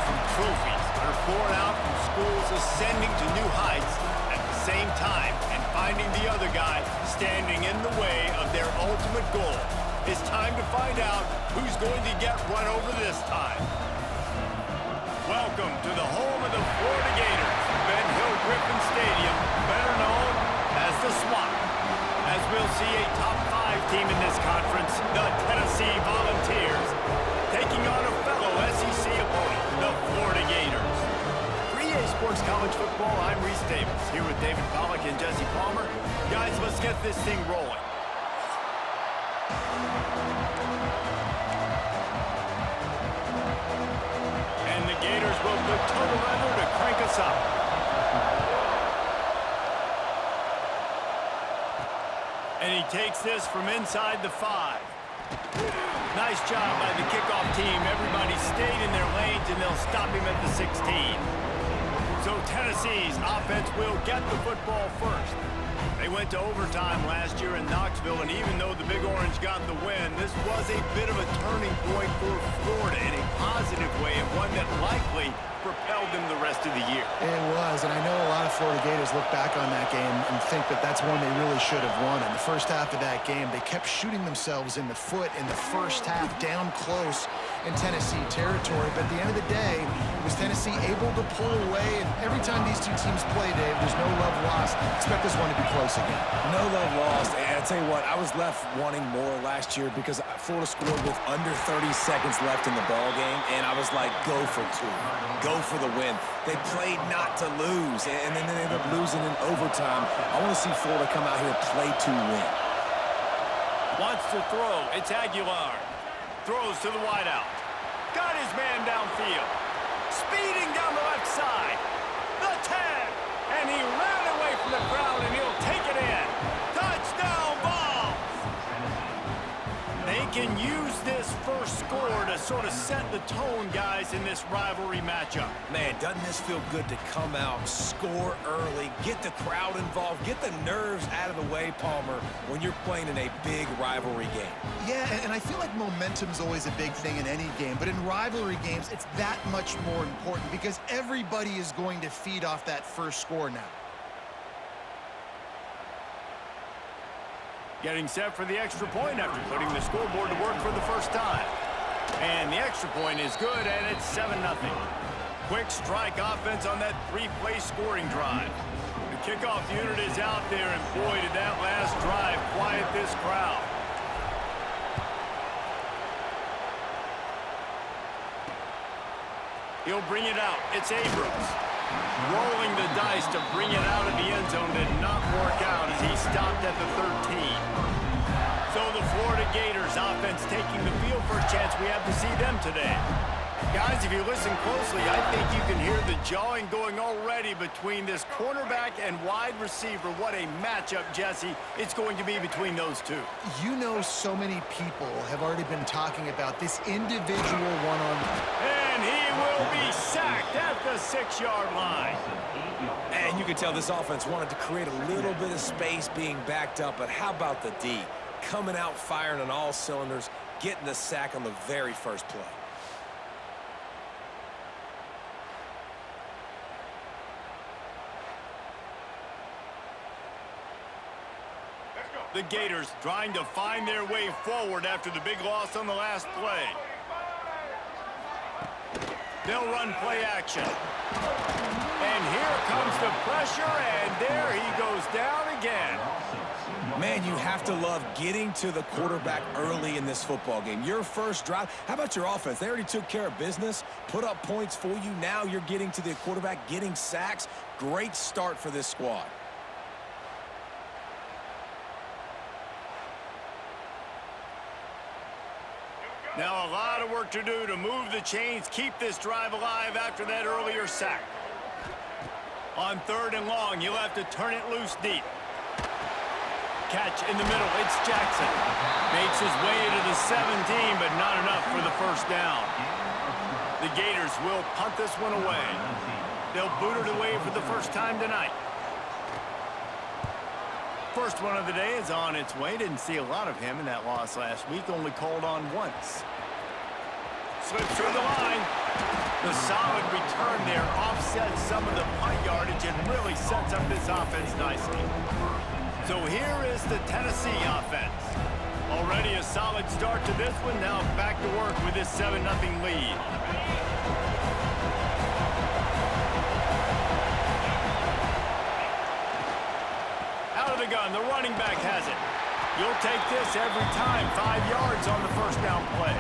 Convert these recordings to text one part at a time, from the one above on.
from trophies that are born out from schools ascending to new heights at the same time and finding the other guy standing in the way of their ultimate goal. It's time to find out who's going to get run over this time. Welcome to the home of the Florida Gators, Ben Hill Griffin Stadium, better known as the Swamp. As we'll see a top 5 team in this conference, the Tennessee Volunteers, taking on a fellow SEC opponent, the Florida Gators. For EA Sports College Football, I'm Reese Davis, here with David Pollack and Jesse Palmer. Guys, let's get this thing rolling. And the Gators will put total leather to crank us up. And he takes this from inside the 5. Nice job by the kickoff team. Everybody stayed in their lanes, and they'll stop him at the 16. So Tennessee's offense will get the football first. They went to overtime last year in Knoxville, and even though the Big Orange got the win, this was a bit of a turning point for Florida in a positive way, and one that likely propelled them the rest of the year. It was, and I know a lot of Florida Gators look back on that game and think that that's one they really should have won. In the first half of that game, they kept shooting themselves in the foot in the first half, down close in Tennessee territory. But at the end of the day, was Tennessee able to pull away? And every time these two teams play, Dave, there's no love lost. Expect this one to be close again. No love lost. And I tell you what, I was left wanting more last year because Florida scored with under 30 seconds left in the ball game, and I was like, go for 2. Go for the win. They played not to lose, and then they ended up losing in overtime. I want to see Florida come out here and play to win. Wants to throw. It's Aguilar. Throws to the wideout. Got his man downfield. Speeding down the left side. The 10. And he ran away from the crowd, and he'll take it in. Touchdown ball. They can use this first score to sort of set the tone, guys, in this rivalry matchup. Man, doesn't this feel good to come out, score early, get the crowd involved, get the nerves out of the way, Palmer, when you're playing in a big rivalry game? Yeah, and I feel like momentum's always a big thing in any game, but in rivalry games, it's that much more important because everybody is going to feed off that first score now. Getting set for the extra point after putting the scoreboard to work for the first time. And the extra point is good, and it's 7-0. Quick strike offense on that 3-play scoring drive. The kickoff unit is out there, and boy, did that last drive quiet this crowd. He'll bring it out. It's Abrams. Rolling the dice to bring it out of the end zone did not work out as he stopped at the 13. So the Florida Gators offense taking the field. First chance we have to see them today. Guys, if you listen closely, I think you can hear the jawing going already between this cornerback and wide receiver. What a matchup, Jesse, it's going to be between those two. You know, so many people have already been talking about this individual one-on-one. And he will be sacked at the 6-yard line. And you can tell this offense wanted to create a little bit of space being backed up, but how about the D? Coming out firing on all cylinders, getting the sack on the very first play. The Gators trying to find their way forward after the big loss on the last play. They'll run play action. And here comes the pressure, and there he goes down again. Man, you have to love getting to the quarterback early in this football game. Your first drive, how about your offense? They already took care of business, put up points for you. Now you're getting to the quarterback, getting sacks. Great start for this squad. Now a lot of work to do to move the chains, keep this drive alive after that earlier sack. On 3rd and long, he'll have to turn it loose deep. Catch in the middle, it's Jackson. Makes his way to the 17, but not enough for the first down. The Gators will punt this one away. They'll boot it away for the first time tonight. First one of the day is on its way. Didn't see a lot of him in that loss last week. Only called on once. Slips through the line. The solid return there offsets some of the punt yardage and really sets up this offense nicely. So here is the Tennessee offense. Already a solid start to this one. Now back to work with this 7-0 lead. Out of the gun, the running back has it. You'll take this every time. 5 yards on the first down play.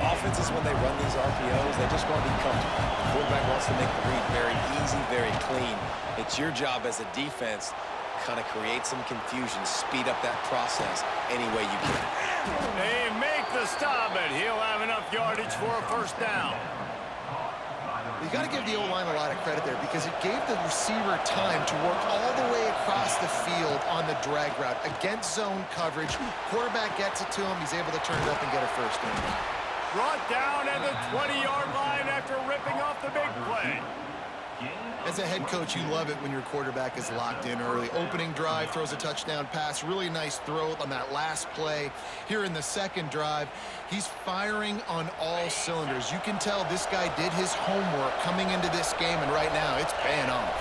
Offenses, when they run these RPOs, they just want to be comfortable. The quarterback wants to make the read very easy, very clean. It's your job as a defense to kind of create some confusion, speed up that process any way you can. They make the stop, and he'll have enough yardage for a first down. You got to give the O-line a lot of credit there because it gave the receiver time to work all the way across the field on the drag route against zone coverage. Quarterback gets it to him. He's able to turn it up and get a first down. Brought down at the 20-yard line after ripping off the big play. As a head coach, you love it when your quarterback is locked in early. Opening drive, throws a touchdown pass. Really nice throw on that last play. Here in the second drive, he's firing on all cylinders. You can tell this guy did his homework coming into this game, and right now it's paying off.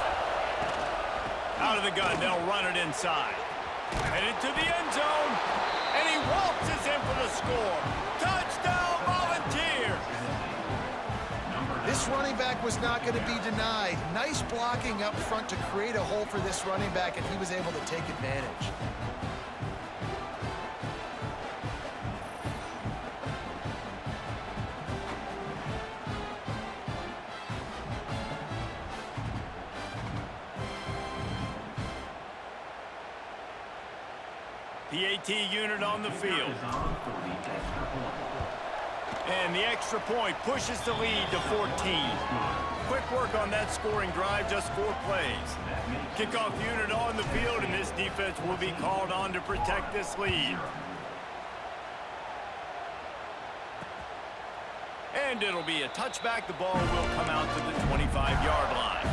Out of the gun, they'll run it inside. Headed to the end zone, and he waltzes in for the score. Touchdown, Volunteers! This running back was not going to be denied. Nice blocking up front to create a hole for this running back, and he was able to take advantage. PAT unit on the field. And the extra point pushes the lead to 14. Quick work on that scoring drive, just 4 plays. Kickoff unit on the field, and this defense will be called on to protect this lead. And it'll be a touchback. The ball will come out to the 25-yard line.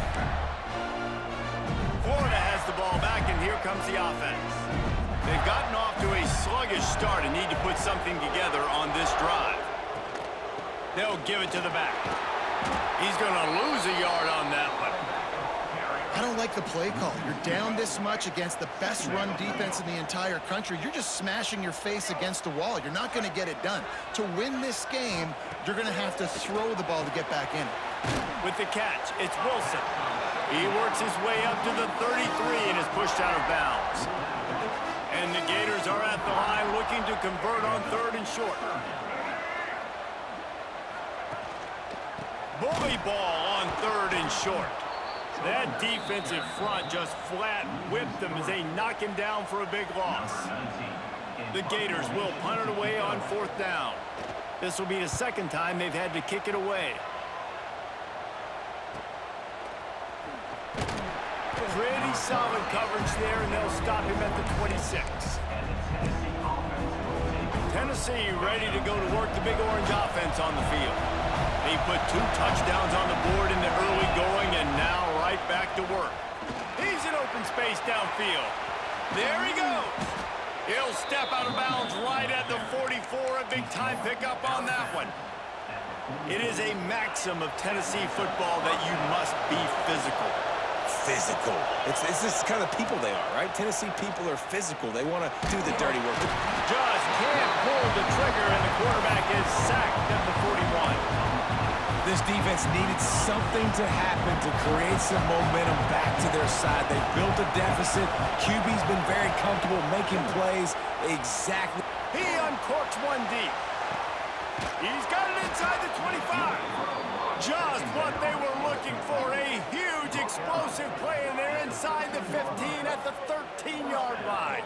Florida has the ball back, and here comes the offense. They've gotten off to a sluggish start and need to put something together on this drive. They'll give it to the back. He's going to lose a yard on that one. I don't like the play call. You're down this much against the best run defense in the entire country. You're just smashing your face against the wall. You're not going to get it done. To win this game, you're going to have to throw the ball to get back in it. With the catch, it's Wilson. He works his way up to the 33 and is pushed out of bounds. And the Gators are at the line looking to convert on 3rd and short. Bully ball on 3rd and short. That defensive front just flat whipped them as they knock him down for a big loss. The Gators will punt it away on 4th down. This will be the second time they've had to kick it away. Pretty solid coverage there, and they'll stop him at the 26. Tennessee ready to go to work the Big Orange offense on the field. They put 2 touchdowns on the board in the early going, and now right back to work. He's in open space downfield. There he goes. He'll step out of bounds right at the 44. A big-time pickup on that one. It is a maxim of Tennessee football that you must be physical. Physical. It's this kind of people they are, right? Tennessee people are physical. They want to do the dirty work. Just can't pull the trigger, and the quarterback is sacked at the 41. This defense needed something to happen to create some momentum back to their side. They built a deficit. QB's been very comfortable making plays. Exactly. He uncorks one deep. He's got it inside the 25. Just what they were looking for. A huge explosive play, and they're inside the 15 at the 13-yard line.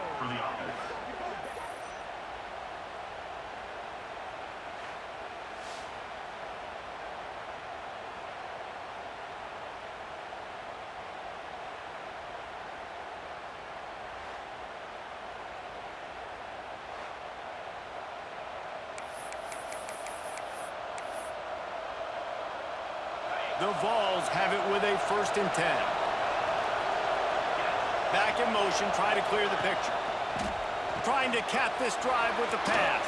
The Vols have it with a 1st and 10. Back in motion, try to clear the picture. Trying to cap this drive with the pass.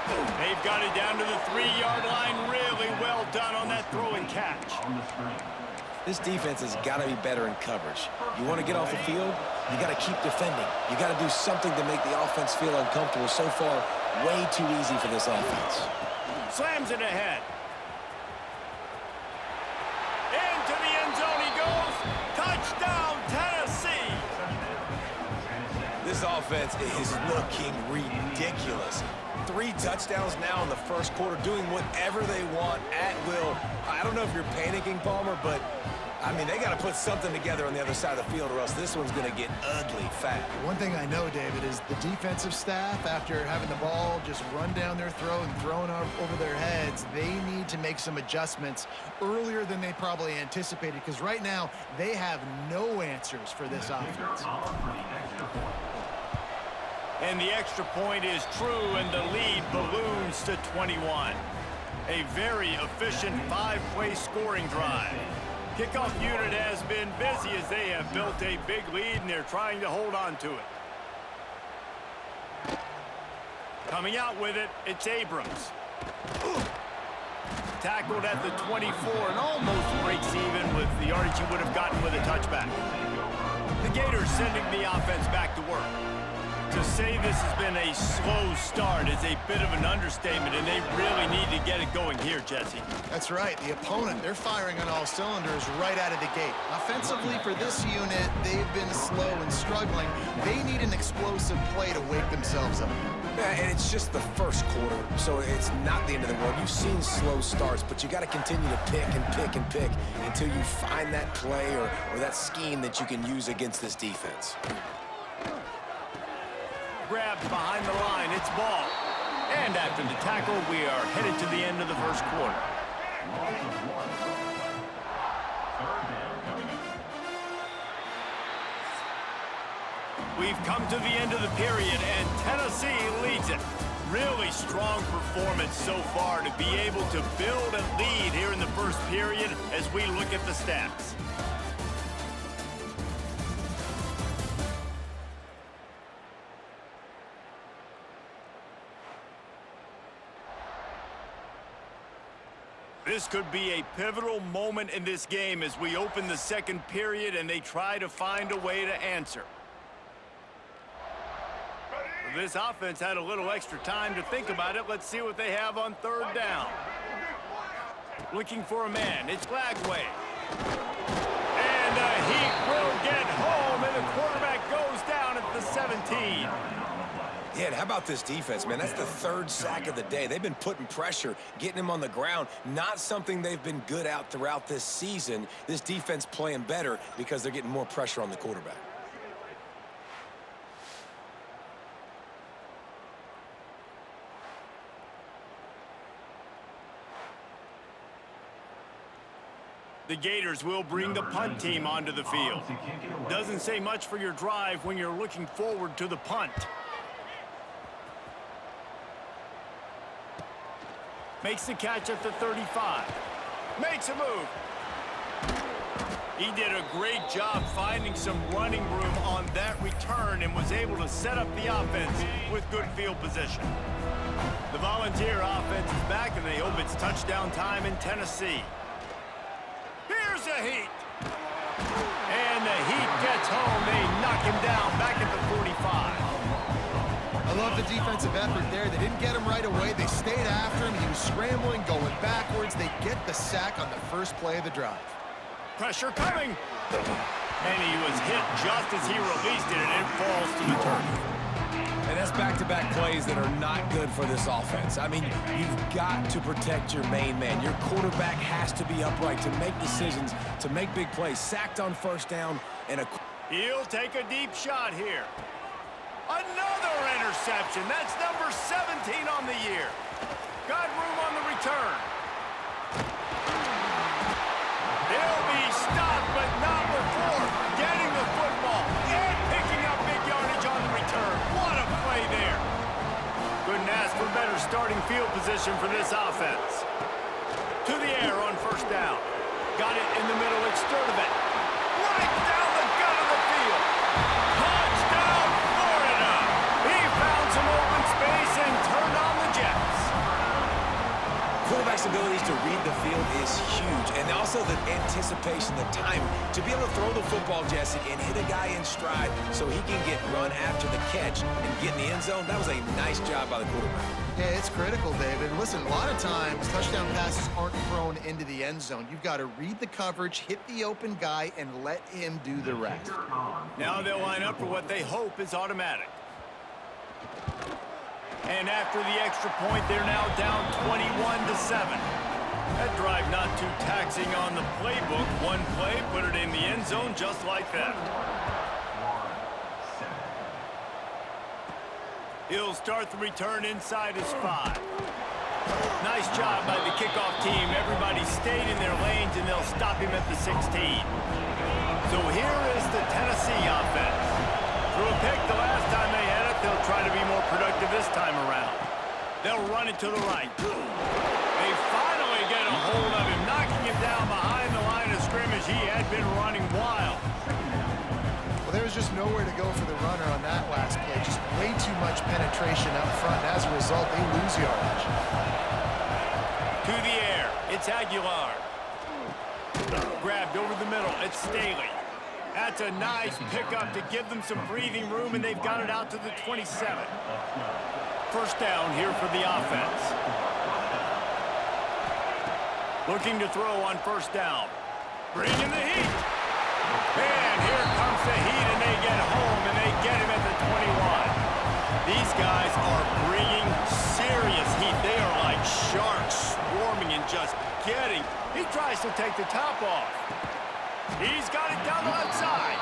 They've got it down to the 3-yard line. Really well done on that throw and catch. This defense has got to be better in coverage. You want to get off the field, you got to keep defending. You got to do something to make the offense feel uncomfortable. So far, way too easy for this offense. Slams it ahead. Into the end zone he goes. Touchdown, Tennessee. This offense is looking ridiculous. 3 touchdowns now in the first quarter, doing whatever they want at will. I don't know if you're panicking, Palmer, but, I mean, they got to put something together on the other side of the field or else this one's going to get ugly fast. One thing I know, David, is the defensive staff, after having the ball just run down their throat and thrown over their heads, they need to make some adjustments earlier than they probably anticipated, because right now they have no answers for this offense. And the extra point is true, and the lead balloons to 21. A very efficient 5-play scoring drive. Kickoff unit has been busy as they have built a big lead, and they're trying to hold on to it. Coming out with it, it's Abrams. Tackled at the 24 and almost breaks even with the yardage he would have gotten with a touchback. The Gators sending the offense back to work. To say this has been a slow start is a bit of an understatement, and they really need to get it going here, Jesse. That's right. The opponent, they're firing on all cylinders right out of the gate. Offensively, for this unit, they've been slow and struggling. They need an explosive play to wake themselves up. Yeah, and it's just the first quarter, so it's not the end of the world. You've seen slow starts, but you got to continue to pick and pick and pick until you find that play or that scheme that you can use against this defense. Grabbed behind the line, it's ball. And after the tackle, we are headed to the end of the first quarter. We've come to the end of the period, and Tennessee leads it. Really strong performance so far to be able to build a lead here in the first period as we look at the stats. This could be a pivotal moment in this game as we open the second period and they try to find a way to answer. This offense had a little extra time to think about it. Let's see what they have on third down. Looking for a man. It's Lagway. And the Heat will get home, and the quarterback goes down at the 17. Yeah, and how about this defense, man? That's the 3rd sack of the day. They've been putting pressure, getting him on the ground. Not something they've been good at throughout this season. This defense playing better because they're getting more pressure on the quarterback. The Gators will bring the punt team onto the field. Doesn't say much for your drive when you're looking forward to the punt. Makes the catch at the 35. Makes a move. He did a great job finding some running room on that return and was able to set up the offense with good field position. The Volunteer offense is back, and they hope it's touchdown time in Tennessee. Here's the Heat. And the Heat gets home. They knock him down back at the 45. I love the defensive effort there. They didn't get him right away. They stayed after him. He was scrambling, going backwards. They get the sack on the first play of the drive. Pressure coming. And he was hit just as he released it, and it falls to the turf. And that's back-to-back plays that are not good for this offense. I mean, you've got to protect your main man. Your quarterback has to be upright to make decisions, to make big plays. Sacked on first down, and he'll take a deep shot here. Another interception. That's number 17 on the year. Got room on the return. He'll be stopped, but not before getting the football and picking up big yardage on the return. What a play there. Couldn't ask for better starting field position for this offense. To the air on first down. Got it in the middle, it's Sturdivant. Right down the gut of the field. Touchdown, Florida. He found some open space and turned on the Jets. abilities to read the field is huge. And also the anticipation, the time to be able to throw the football, Jesse, and hit a guy in stride so he can get run after the catch and get in the end zone. That was a nice job by the quarterback. Yeah, it's critical, David. Listen, a lot of times touchdown passes aren't thrown into the end zone. You've got to read the coverage, hit the open guy, and let him do the rest. Now they'll line up for what they hope is automatic. And after the extra point, they're now down 21-7. That drive not too taxing on the playbook. One play, put it in the end zone just like that. He'll start the return inside his 5. Nice job by the kickoff team. Everybody stayed in their lanes, and they'll stop him at the 16. So here is the Tennessee offense. Threw a pick the last time they had it. They'll try to be more productive this time around. They'll run it to the right. They finally get a hold of him, knocking him down behind the line of scrimmage. He had been running wild. Well, there was just nowhere to go for the runner on that last play. Just way too much penetration up front. As a result, they lose yardage. To the air. It's Aguilar. Grabbed over the middle. It's Staley. That's a nice pickup to give them some breathing room, and they've got it out to the 27. First down here for the offense. Looking to throw on first down. Bringing the heat. And here comes the heat, and they get home, and they get him at the 21. These guys are bringing serious heat. They are like sharks swarming and just getting. He tries to take the top off. He's got it down the left side.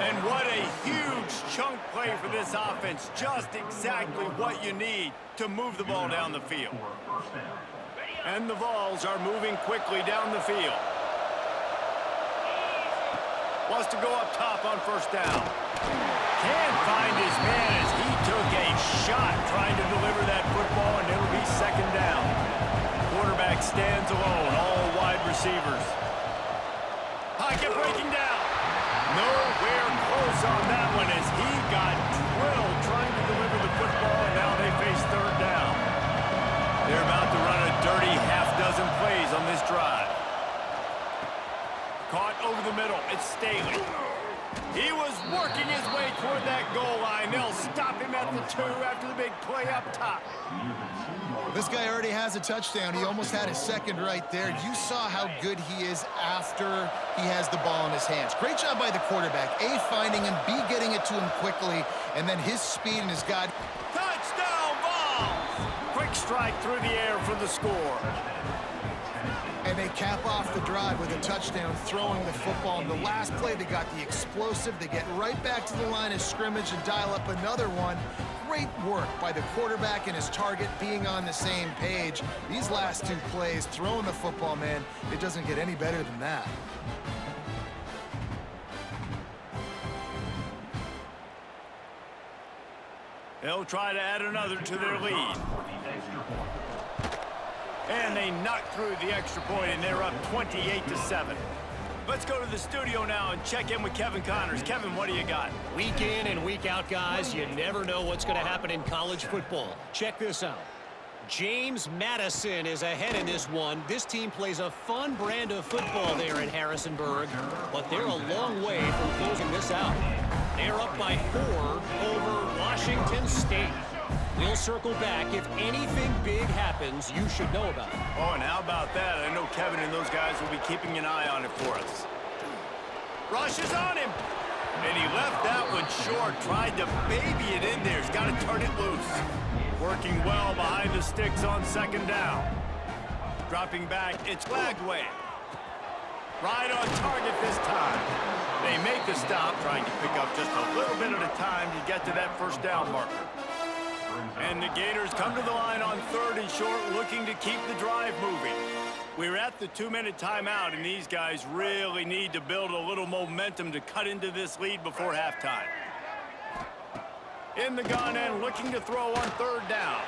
And what a huge chunk play for this offense. Just exactly what you need to move the ball down the field. And the Vols are moving quickly down the field. Wants to go up top on first down. Can't find his man as he took a shot trying to deliver that football, and it'll be second down. Quarterback stands alone, all wide receivers. Pocket breaking down. Nowhere close on that one as he got drilled trying to deliver the football, and now they face third down. They're about to run a dirty half-dozen plays on this drive. Caught over the middle. It's Staley. He was working his way toward that goal line. They'll stop him at the 2 after the big play up top. This guy already has a touchdown. He almost had his second right there. You saw how good he is after he has the ball in his hands. Great job by the quarterback. A, finding him, B, getting it to him quickly, and then his speed and his God. Touchdown, Vols! Quick strike through the air for the score. And they cap off the drive with a touchdown, throwing the football. In the last play, they got the explosive. They get right back to the line of scrimmage and dial up another one. Great work by the quarterback and his target being on the same page. These last 2 plays, throwing the football, man, it doesn't get any better than that. They'll try to add another to their lead. And they knock through the extra point, and they're up 28-7. Let's go to the studio now and check in with Kevin Connors. Kevin, what do you got? Week in and week out, guys, you never know what's going to happen in college football. Check this out. James Madison is ahead in this one. This team plays a fun brand of football there in Harrisonburg, but they're a long way from closing this out. They're up by 4 over Washington State. We'll circle back. If anything big happens, you should know about it. Oh, and how about that? I know Kevin and those guys will be keeping an eye on it for us. Rush is on him. And he left that one short. Tried to baby it in there. He's got to turn it loose. Working well behind the sticks on second down. Dropping back, it's Lagway. Right on target this time. They make the stop, trying to pick up just a little bit at a time to get to that first down marker. And the Gators come to the line on 3rd and short, looking to keep the drive moving. We're at the 2-minute timeout, and these guys really need to build a little momentum to cut into this lead before halftime. In the gun and looking to throw on 3rd down.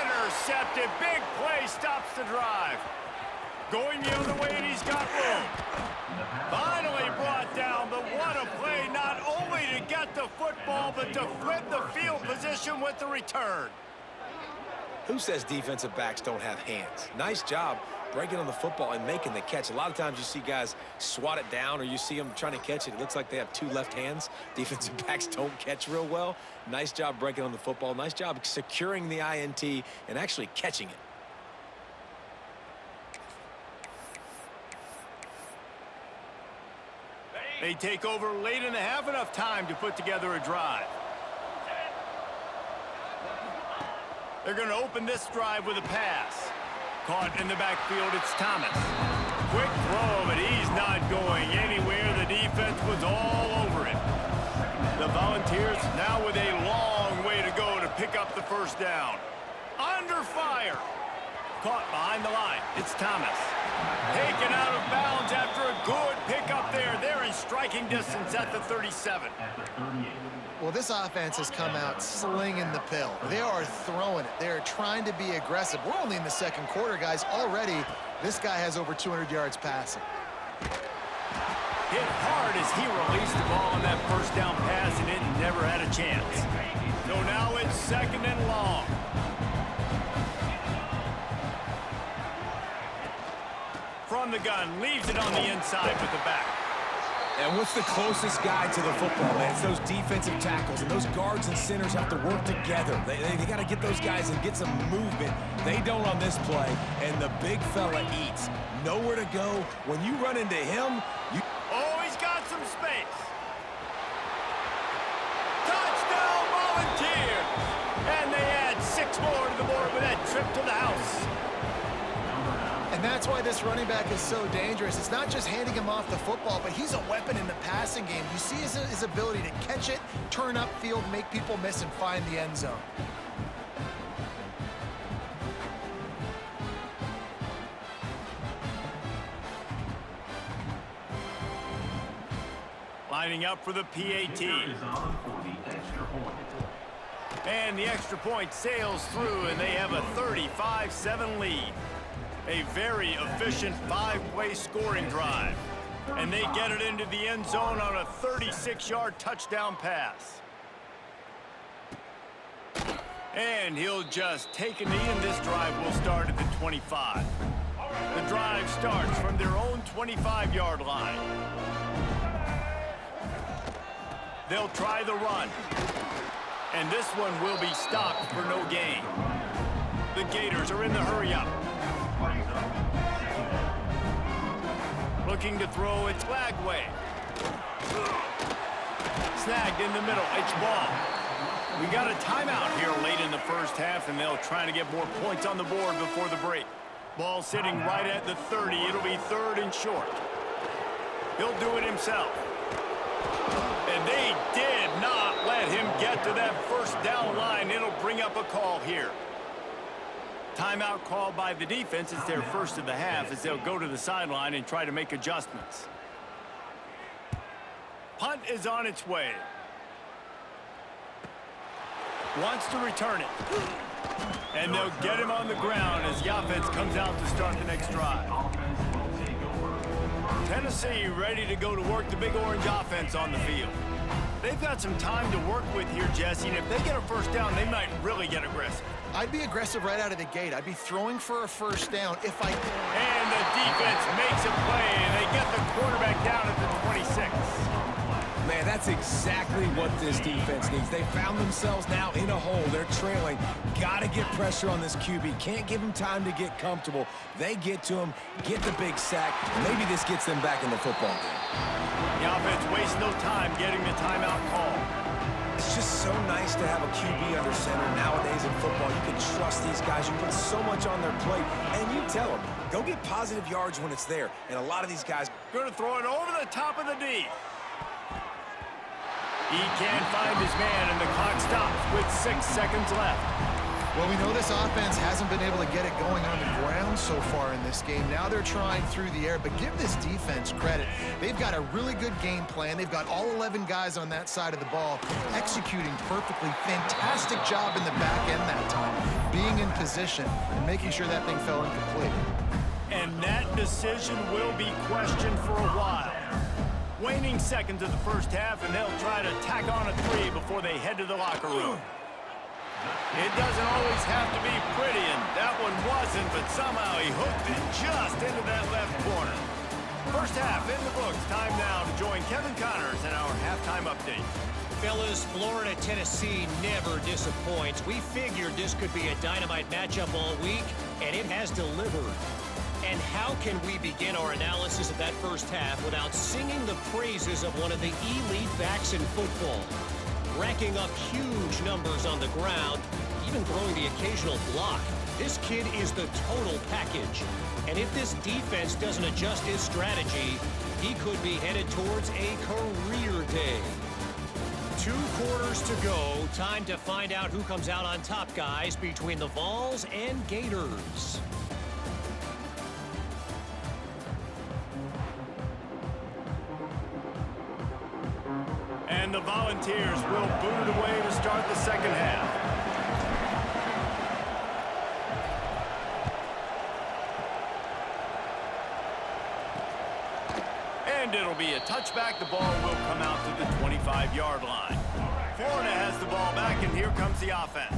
Intercepted. Big play stops the drive. Going the other way, and he's got room. Finally brought down, but what a play, not only to get the football, but to flip the field position with the return. Who says defensive backs don't have hands? Nice job breaking on the football and making the catch. A lot of times you see guys swat it down or you see them trying to catch it. It looks like they have two left hands. Defensive backs don't catch real well. Nice job breaking on the football. Nice job securing the INT and actually catching it. They take over late in the half, enough time to put together a drive. They're going to open this drive with a pass. Caught in the backfield, it's Thomas. Quick throw, but he's not going anywhere. The defense was all over it. The Volunteers now with a long way to go to pick up the first down. Under fire. Caught behind the line, it's Thomas. Taken out of bounds after a good pickup there. They're in striking distance at the 37. Well, this offense has come out slinging the pill. They are throwing it. They are trying to be aggressive. We're only in the second quarter, guys. Already, this guy has over 200 yards passing. Hit hard as he released the ball on that first down pass, and it never had a chance. So now it's second and long. From the gun, leaves it on the inside with the back. And what's the closest guy to the football, man? It's those defensive tackles, and those guards and centers have to work together. They got to get those guys and get some movement. They don't on this play, and the big fella eats. Nowhere to go. When you run into him, you... Oh, he's got some space. Touchdown, Volunteers! And they add 6 more to the board with that trip to the house. And that's why this running back is so dangerous. It's not just handing him off the football, but he's a weapon in the passing game. You see his ability to catch it, turn upfield, make people miss, and find the end zone. Lining up for the PAT. And the extra point sails through, and they have a 35-7 lead. A very efficient 5-play scoring drive. And they get it into the end zone on a 36-yard touchdown pass. And he'll just take a knee, and this drive will start at the 25. The drive starts from their own 25-yard line. They'll try the run. And this one will be stopped for no gain. The Gators are in the hurry-up. Looking to throw, it's Lagway. Snagged in the middle, it's ball. We got a timeout here late in the first half, and they'll try to get more points on the board before the break. Ball sitting right at the 30. It'll be 3rd and short. He'll do it himself. And they did not let him get to that first down line. It'll bring up a call here. Timeout called by the defense. It's their first of the half as they'll go to the sideline and try to make adjustments. Punt is on its way. Wants to return it. And they'll get him on the ground as the offense comes out to start the next drive. Tennessee ready to go to work the Big Orange offense on the field. They've got some time to work with here, Jesse, and if they get a first down, they might really get aggressive. I'd be aggressive right out of the gate. I'd be throwing for a first down if I... And the defense makes a play, and they get the quarterback down at the 26. Man, that's exactly what this defense needs. They found themselves now in a hole. They're trailing. Got to get pressure on this QB. Can't give him time to get comfortable. They get to him, get the big sack. Maybe this gets them back in the football game. The offense wastes no time getting the timeout call. It's just so nice to have a QB under center nowadays in football. You can trust these guys. You put so much on their plate, and you tell them, go get positive yards when it's there. And a lot of these guys... Going to throw it over the top of the D. He can't find his man, and the clock stops with 6 seconds left. Well, we know this offense hasn't been able to get it going on the ground so far in this game. Now they're trying through the air, but give this defense credit. They've got a really good game plan. They've got all 11 guys on that side of the ball executing perfectly. Fantastic job in the back end that time, being in position and making sure that thing fell incomplete. And that decision will be questioned for a while. Waning seconds of the first half, and they'll try to tack on a 3 before they head to the locker room. It doesn't always have to be pretty, and that one wasn't, but somehow he hooked it just into that left corner. First half in the books. Time now to join Kevin Connors in our halftime update. Fellas, Florida-Tennessee never disappoints. We figured this could be a dynamite matchup all week, and it has delivered. And how can we begin our analysis of that first half without singing the praises of one of the elite backs in football? Racking up huge numbers on the ground, even throwing the occasional block. This kid is the total package. And if this defense doesn't adjust his strategy, he could be headed towards a career day. 2 quarters to go. Time to find out who comes out on top, guys, between the Vols and Gators. And the Volunteers will boot it away to start the second half. And it'll be a touchback. The ball will come out to the 25-yard line. Florida has the ball back, and here comes the offense.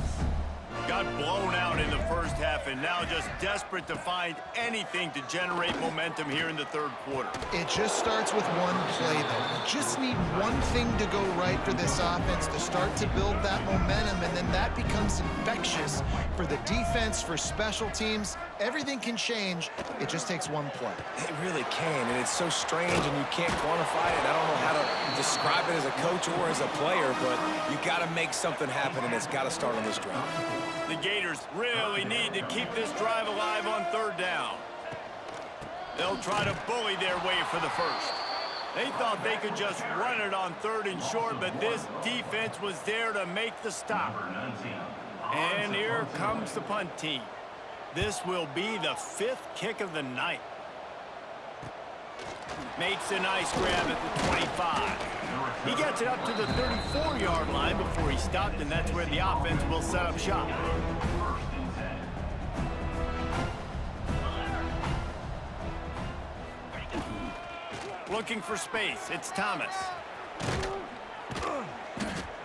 Got blown out in the first half, and now just desperate to find anything to generate momentum here in the third quarter. It just starts with one play, though. You just need one thing to go right for this offense to start to build that momentum, and then that becomes infectious for the defense, for special teams. Everything can change. It just takes one play. It really can, and it's so strange, and you can't quantify it. I don't know how to describe it as a coach or as a player, but you got to make something happen, and it's got to start on this drive. The Gators really need to keep this drive alive on third down. They'll try to bully their way for the first. They thought they could just run it on third and short, but this defense was there to make the stop. And here comes the punt team. This will be the 5th kick of the night. Makes a nice grab at the 25. He gets it up to the 34-yard line before he stopped, and that's where the offense will set up shop. Looking for space. It's Thomas.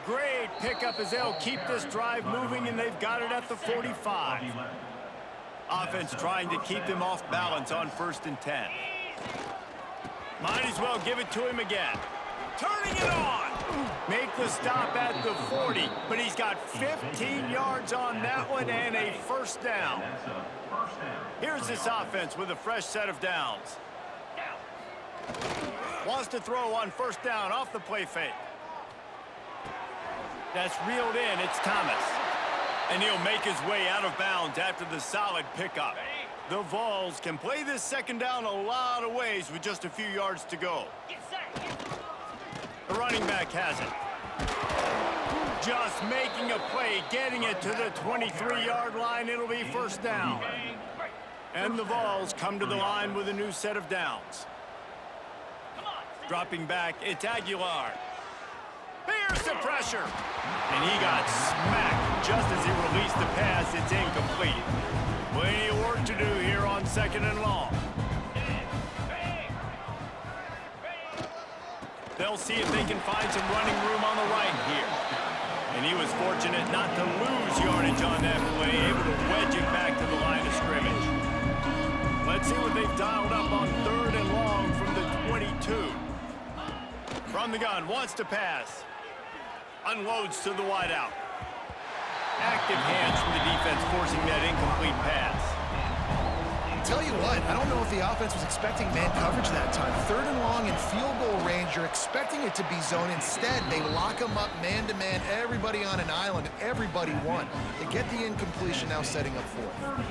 Great pickup as they'll keep this drive moving, and they've got it at the 45. Offense trying to keep them off balance on 1st and 10. Might as well give it to him again. Turning it on. Make the stop at the 40, but he's got 15 yards on that one and a first down. Here's this offense with a fresh set of downs. Wants to throw on 1st down off the play fake. That's reeled in. It's Thomas. And he'll make his way out of bounds after the solid pickup. The Vols can play this 2nd down a lot of ways with just a few yards to go. The running back has it. Just making a play, getting it to the 23-yard line. It'll be 1st down. And the Vols come to the line with a new set of downs. Dropping back, it's Aguilar. Here's the pressure. And he got smacked just as he released the pass. It's incomplete. Plenty of work to do here on 2nd and long. They'll see if they can find some running room on the right here. And he was fortunate not to lose yardage on that play, able to wedge it back to the line of scrimmage. Let's see what they've dialed up on 3rd and long from the 22. From the gun, wants to pass. Unloads to the wideout. Active hands from the defense forcing that incomplete pass. Tell you what, I don't know if the offense was expecting man coverage that time. 3rd and long in field goal range, you're expecting it to be zone. Instead, they lock them up man-to-man, everybody on an island, and everybody won. They get the incompletion, now setting up 4th.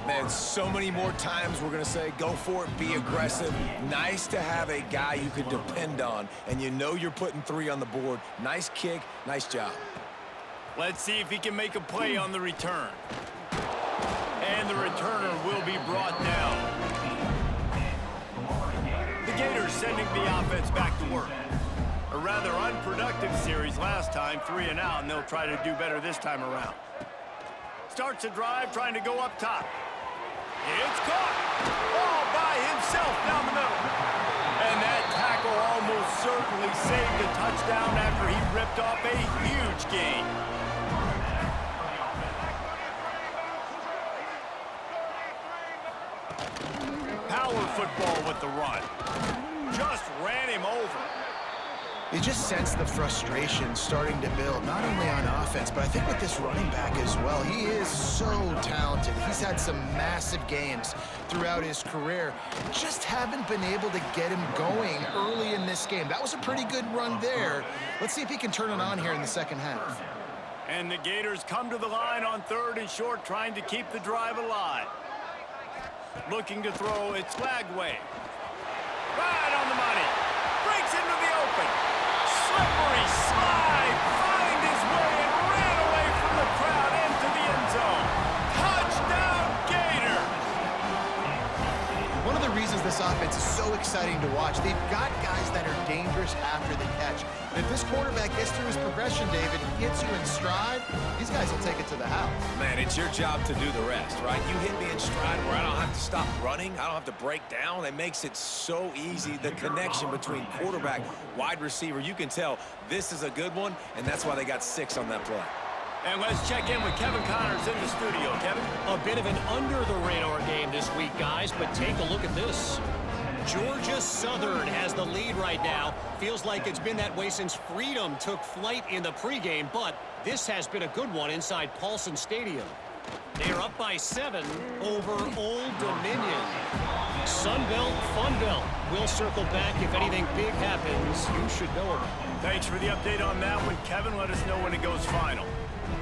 Man, so many more times we're going to say, go for it, be aggressive. Nice to have a guy you can depend on, and you know you're putting 3 on the board. Nice kick, nice job. Let's see if he can make a play on the return. And the returner will be brought down. The Gators sending the offense back to work. A rather unproductive series last time, 3 and out, and they'll try to do better this time around. Starts a drive trying to go up top. It's caught. All by himself down the middle. And that tackle almost certainly saved a touchdown after he ripped off a huge gain. power football with the run. Just ran him over. You just sense the frustration starting to build, not only on offense, but I think with this running back as well. He is so talented. He's had some massive games throughout his career. Just haven't been able to get him going early in this game. That was a pretty good run there. Let's see if he can turn it on here in the second half. And the Gators come to the line on 3rd and short, trying to keep the drive alive. Looking to throw, it's Lagway. Right on the money. Breaks into the open. Slippery slide. Find his way and ran away from the crowd into the end zone. Touchdown, Gators! One of the reasons this offense is so exciting to watch, they've got guys that are dangerous after the catch. And if this quarterback gets through his progression, David, he hits you in stride, these guys will take it to the house. Man, it's your job to do the rest, right? You hit me in stride where I don't have to stop running. I don't have to break down. It makes it so easy. The connection between quarterback, wide receiver, you can tell this is a good one, and that's why they got 6 on that play. And let's check in with Kevin Connors in the studio. Kevin? A bit of an under-the-radar game this week, guys, but take a look at this. Georgia Southern has the lead right now. Feels like it's been that way since Freedom took flight in the pregame, but this has been a good one inside Paulson Stadium. They're up by 7 over Old Dominion. Sunbelt, Funbelt. We'll circle back if anything big happens. You should know about it. Thanks for the update on that one, Kevin. Let us know when it goes final.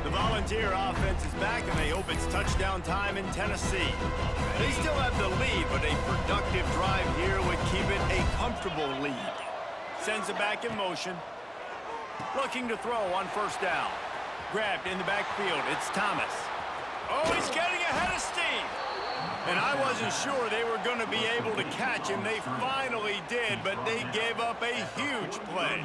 The Volunteer offense is back, and they hope it's touchdown time in Tennessee. They still have the lead, but a productive drive here would keep it a comfortable lead. Sends it back in motion. Looking to throw on 1st down. Grabbed in the backfield. It's Thomas. Oh, he's getting ahead of steam. And I wasn't sure they were going to be able to catch him. They finally did, but they gave up a huge play.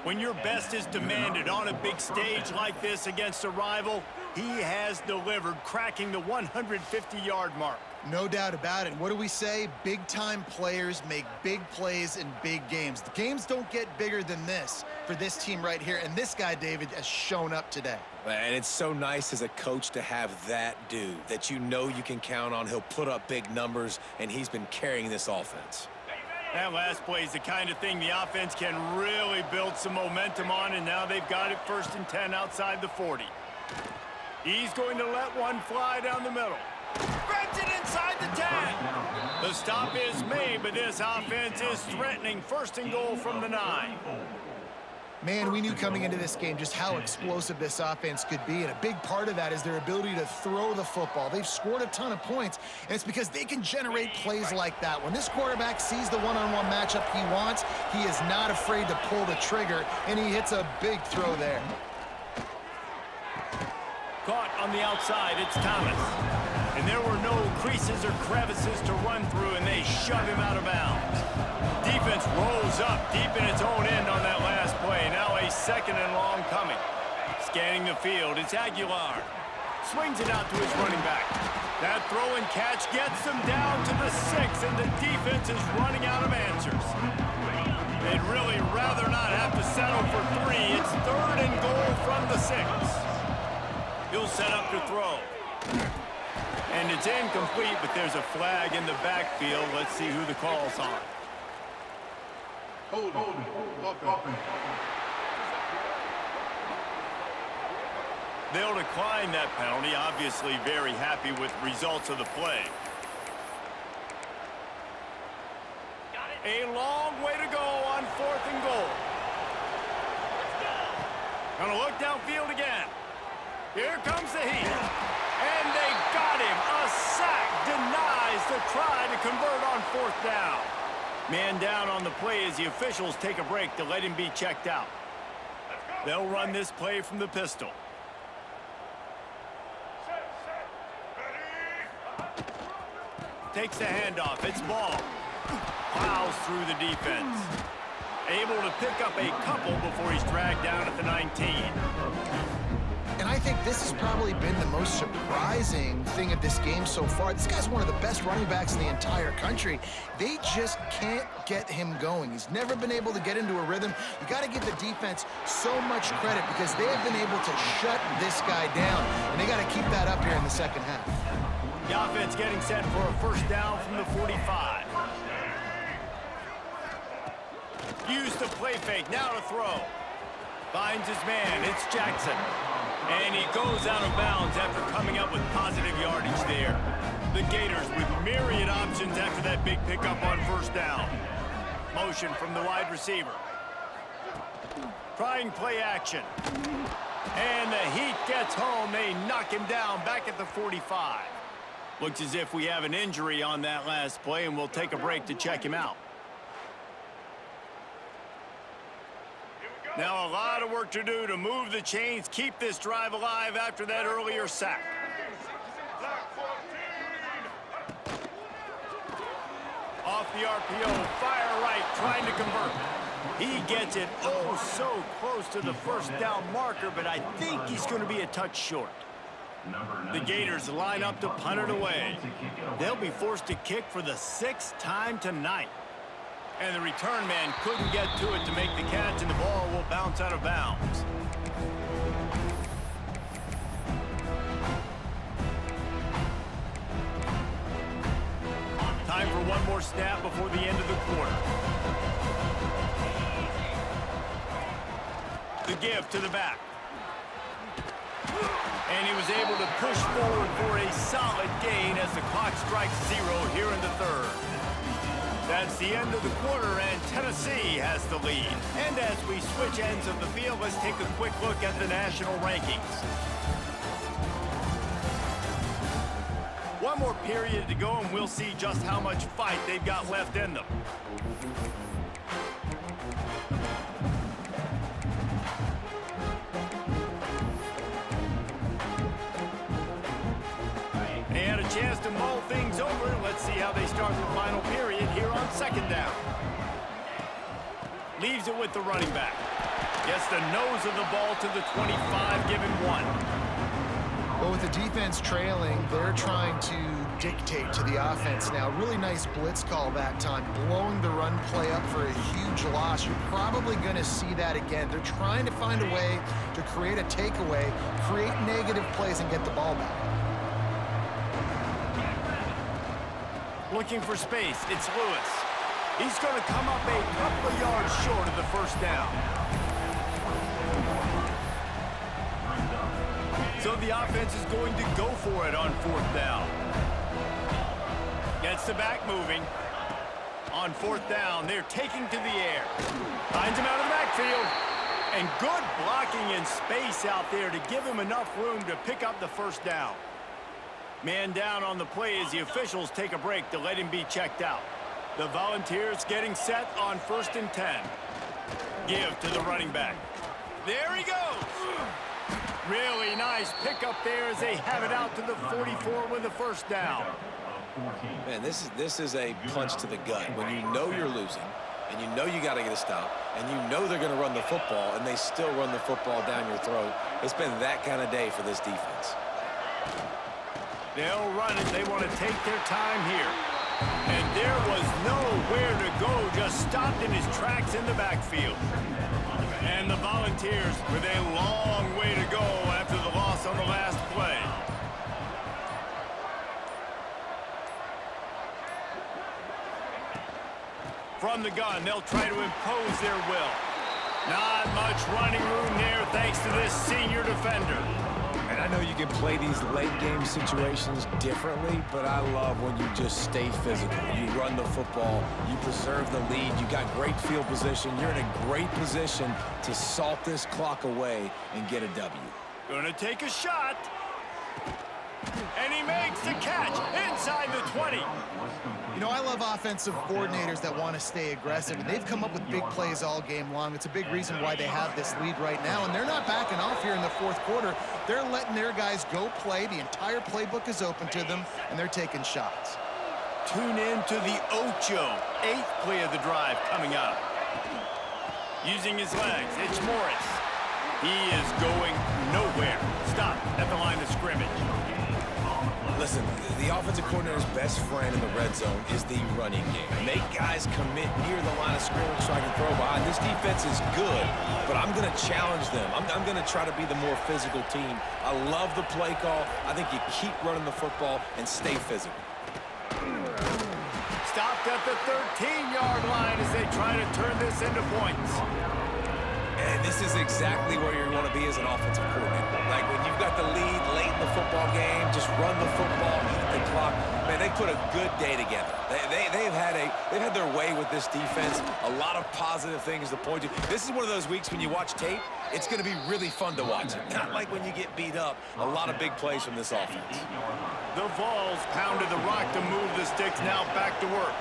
When your best is demanded on a big stage like this against a rival, he has delivered, cracking the 150-yard mark. No doubt about it. What do we say? Big-time players make big plays in big games. The games don't get bigger than this for this team right here, and this guy, David, has shown up today. And it's so nice as a coach to have that dude that you know you can count on. He'll put up big numbers, and he's been carrying this offense. That last play is the kind of thing the offense can really build some momentum on, and now they've got it 1st and 10 outside the 40. He's going to let one fly down the middle. Grabs it inside the 10. The stop is made, but this offense is threatening 1st and goal from the 9. Man, we knew coming into this game just how explosive this offense could be, and a big part of that is their ability to throw the football. They've scored a ton of points, and it's because they can generate plays like that. When this quarterback sees the one-on-one matchup he wants, he is not afraid to pull the trigger, and he hits a big throw there. Caught on the outside, it's Thomas. And there were no creases or crevices to run through, and they shove him out of bounds. Defense rolls up deep in its own end on that last play. Now a 2nd and long coming. Scanning the field, it's Aguilar. Swings it out to his running back. That throw and catch gets them down to the 6, and the defense is running out of answers. They'd really rather not have to settle for 3. It's 3rd and goal from the 6. He'll set up to throw. And it's incomplete, but there's a flag in the backfield. Let's see who the call's on. Hold on. They'll decline that penalty, obviously very happy with results of the play. A long way to go on 4th and goal. Gonna look downfield again. Here comes the heat. And they got him. A sack denies the try to convert on 4th down. Man down on the play as the officials take a break to let him be checked out. They'll run this play from the pistol. Takes the handoff. It's ball. Plows through the defense. Able to pick up a couple before he's dragged down at the 19. And I think this has probably been the most surprising thing of this game so far. This guy's one of the best running backs in the entire country. They just can't get him going. He's never been able to get into a rhythm. You got to give the defense so much credit because they have been able to shut this guy down. And they got to keep that up here in the second half. The offense getting set for a first down from the 45. Use the play fake, now to throw. Finds his man, it's Jackson. And he goes out of bounds after coming up with positive yardage there. The Gators with myriad options after that big pickup on first down. Motion from the wide receiver. Trying play action. And the heat gets home. They knock him down back at the 45. Looks as if we have an injury on that last play, and we'll take a break to check him out. Now a lot of work to do to move the chains, keep this drive alive after that earlier sack. Off the RPO, fire right, trying to convert. He gets it oh so close to the first down marker, but I think he's going to be a touch short. The Gators line up to punt it away. They'll be forced to kick for the 6th time tonight. And the return man couldn't get to it to make the catch, and the ball will bounce out of bounds. Time for one more snap before the end of the quarter. The give to the back. And he was able to push forward for a solid gain as the clock strikes 0 here in the 3rd. That's the end of the quarter, and Tennessee has the lead. And as we switch ends of the field, let's take a quick look at the national rankings. One more period to go, and we'll see just how much fight they've got left in them. They had a chance to mull things over. Let's see how they start the final period here on 2nd down. Leaves it with the running back. Gets the nose of the ball to the 25, giving 1. Well, with the defense trailing, they're trying to dictate to the offense now. Really nice blitz call that time, blowing the run play up for a huge loss. You're probably going to see that again. They're trying to find a way to create a takeaway, create negative plays, and get the ball back. Looking for space, it's Lewis. He's going to come up a couple of yards short of the first down. So the offense is going to go for it on 4th down. Gets the back moving. On 4th down, they're taking to the air. Finds him out of the backfield. And good blocking in space out there to give him enough room to pick up the first down. Man down on the play as the officials take a break to let him be checked out. The Volunteers getting set on 1st and 10. Give to the running back. There he goes. Really nice pickup there as they have it out to the 44 with the first down. Man, this is a punch to the gut. When you know you're losing, and you know you got to get a stop, and you know they're going to run the football, and they still run the football down your throat. It's been that kind of day for this defense. They'll run it. They want to take their time here. And there was nowhere to go, just stopped in his tracks in the backfield. And the Volunteers with a long way to go after the loss on the last play. From the gun, they'll try to impose their will. Not much running room there thanks to this senior defender. And I know you can play these late-game situations differently, but I love when you just stay physical. You run the football, you preserve the lead, you got great field position, you're in a great position to salt this clock away and get a W. Gonna take a shot. And he makes the catch inside the 20. You know, I love offensive coordinators that want to stay aggressive, and they've come up with big plays all game long. It's a big reason why they have this lead right now, and they're not backing off here in the 4th quarter. They're letting their guys go play. The entire playbook is open to them, and they're taking shots. Tune in to the Ocho, 8th play of the drive coming up. Using his legs, it's Morris. He is going nowhere. Stop at the line of scrimmage. Listen, the offensive coordinator's best friend in the red zone is the running game. Make guys commit near the line of scrimmage so I can throw behind. This defense is good, but I'm going to challenge them. I'm going to try to be the more physical team. I love the play call. I think you keep running the football and stay physical. Stopped at the 13-yard line as they try to turn this into points. And this is exactly where you want to be as an offensive coordinator. Like when you've got the lead late in the football game, just run the football, eat the clock. Man, they put a good day together. They've had their way with this defense. A lot of positive things to point to. This is one of those weeks when you watch tape, it's going to be really fun to watch. Not like when you get beat up. A lot of big plays from this offense. The Vols pounded the rock to move the sticks, now back to work.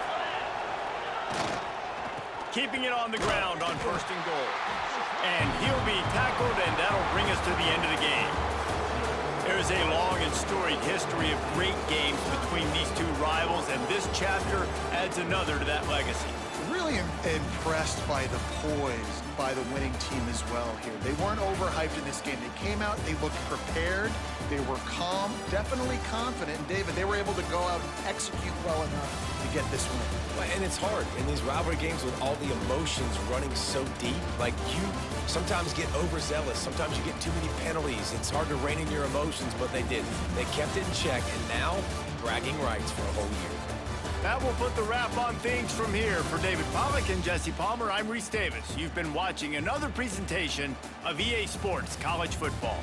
Keeping it on the ground on 1st and goal. And he'll be tackled, and that'll bring us to the end of the game. There's a long and storied history of great games between these two rivals, and this chapter adds another to that legacy. Really impressed by the poise by the winning team as well here. They weren't overhyped in this game. They came out, they looked prepared, they were calm, definitely confident. And David, they were able to go out and execute well enough to get this win. And it's hard in these rivalry games with all the emotions running so deep. Like, you sometimes get overzealous. Sometimes you get too many penalties. It's hard to rein in your emotions, but they did. They kept it in check, and now bragging rights for a whole year. That will put the wrap on things from here. For David Pollack and Jesse Palmer, I'm Reese Davis. You've been watching another presentation of EA Sports College Football.